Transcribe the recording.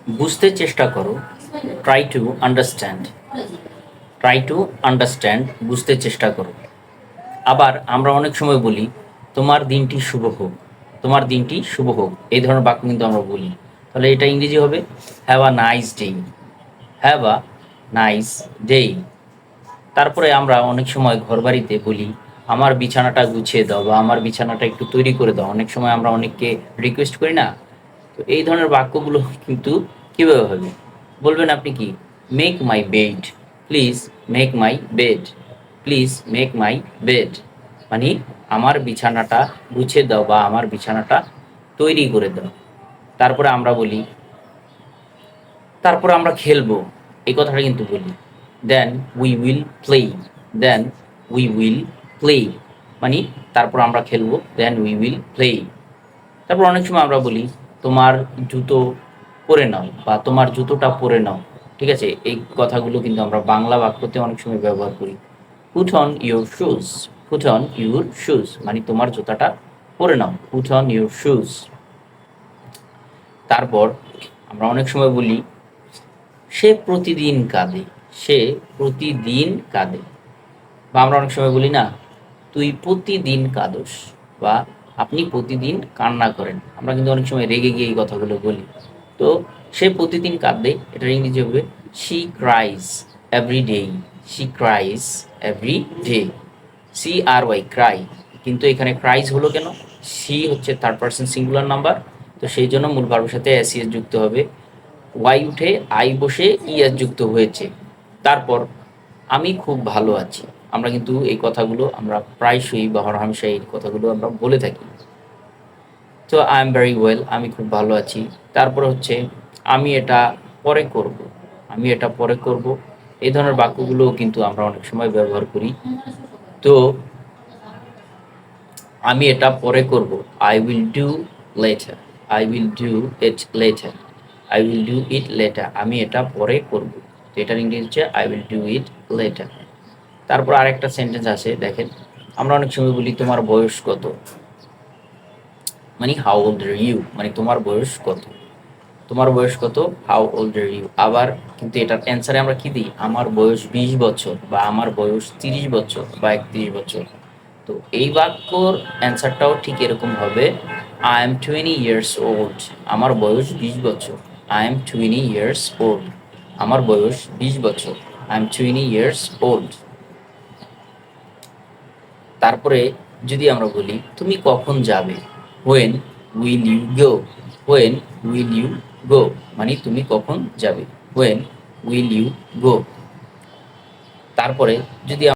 বুঝতে চেষ্টা করো। Try to understand. Try to understand, বুঝতে চেষ্টা করো। আবার আমরা অনেক সময় বলি তোমার দিনটি শুভ হোক। তোমার দিনটি শুভ হোক, এই ধরনের বাক্য কিন্তু আমরা বলি। তাহলে এটা ইংরেজি হবে have a nice day. Have a nice day. তারপরে আমরা অনেক সময় ঘরবাড়িতে বলি আমার বিছানাটা গুছিয়ে দাও বা আমার বিছানাটা একটু তৈরি করে দাও। অনেক সময় আমরা অনেককে রিকোয়েস্ট করি না? তো এই ধরনের বাক্যগুলো কিন্তু কীভাবে হবে বলবেন আপনি কি, make my bed, please make my bed, please make my bed, মানে আমার বিছানাটা গুছিয়ে দাও বা আমার বিছানাটা তৈরি করে দাও। তারপরে আমরা বলি তারপরে আমরা খেলবো, এই কথাটা কিন্তু বলি then we will play, then we will play, মানে তারপর আমরা খেলবো দেন উই উইল প্লে। তারপর অনেক সময় আমরা বলি তোমার জুতো পরে নাও বা তোমার জুতোটা পরে নাও। ঠিক আছে, এই কথাগুলো কিন্তু আমরা বাংলা বাক্যতে অনেক সময় ব্যবহার করি। Put on your shoes, put on your shoes, মানে তোমার জুতাটা পরে নাও, পুট অন ইউর শুজ। তারপর আমরা অনেক সময় বলি সে প্রতিদিন কাঁদে, সে প্রতিদিন কাঁদে। বা আমরা অনেক সময় বলি না তুই প্রতিদিন কাঁদোস বা আপনি প্রতিদিন কান্না করেন। আমরা কিন্তু অনেক সময় রেগে গিয়ে এই কথাগুলো বলি। তো সে প্রতিদিন কাঁদে, এটার ইংরেজি হবে she cries every day, she cries every day, C R Y cry. কিন্তু এখানে ক্রাইজ হলো কেন, সি হচ্ছে থার্ড পার্সন সিঙ্গুলার নাম্বার, তো সেই জন্য মূল ভার্বের সাথে এস ইএস যুক্ত হবে। ওয়াই উঠে আই বসে ইএস যুক্ত হয়েছে। তারপর আমি খুব ভালো আছি। আমরা কিন্তু এই কথাগুলো আমরা প্রায়শই বা হরহামেশাই এই কথাগুলো আমরা বলে থাকি। তো আই এম ভেরি ওয়েল, আমি খুব ভালো আছি। তারপরে হচ্ছে আমি এটা পরে করব, আমি এটা পরে করব। এই ধরনের বাক্যগুলোও কিন্তু আমরা অনেক সময় ব্যবহার করি। তো আমি এটা পরে করব, I will do letter, I will do it later, I will do it later, আমি এটা পরে করব। তো এটার ইংরেজি হচ্ছে I will do it later. তারপর আরেকটা সেন্টেন্স আছে দেখেন, আমরা অনেক সময় বলি তোমার বয়স কত, মানে হাউ ওল্ড আর ইউ, মানে তোমার বয়স কত, তোমার বয়স কত, হাউ ওল্ড আর ইউ। আবার কিন্তু এটার অ্যান্সারে আমরা কি দিই, আমার বয়স 20 বছর বা আমার বয়স 30 বছর বা 31 বছর। তো এই বাক্যর অ্যান্সারটাও ঠিক এরকম হবে আই এম 20 ইয়ার্স ওল্ড, আমার বয়স 20 বছর, আই এম 20 ইয়ার্স ওল্ড, আমার বয়স 20 বছর, আই এম 20 ইয়ার্স ওল্ড। তারপরে যদি আমরা বলি তুমি কখন যাবে, when will you go, when will you go, মানে তুমি কখন যাবে, হোয়েন উইল ইউ গো। তারপরে যদি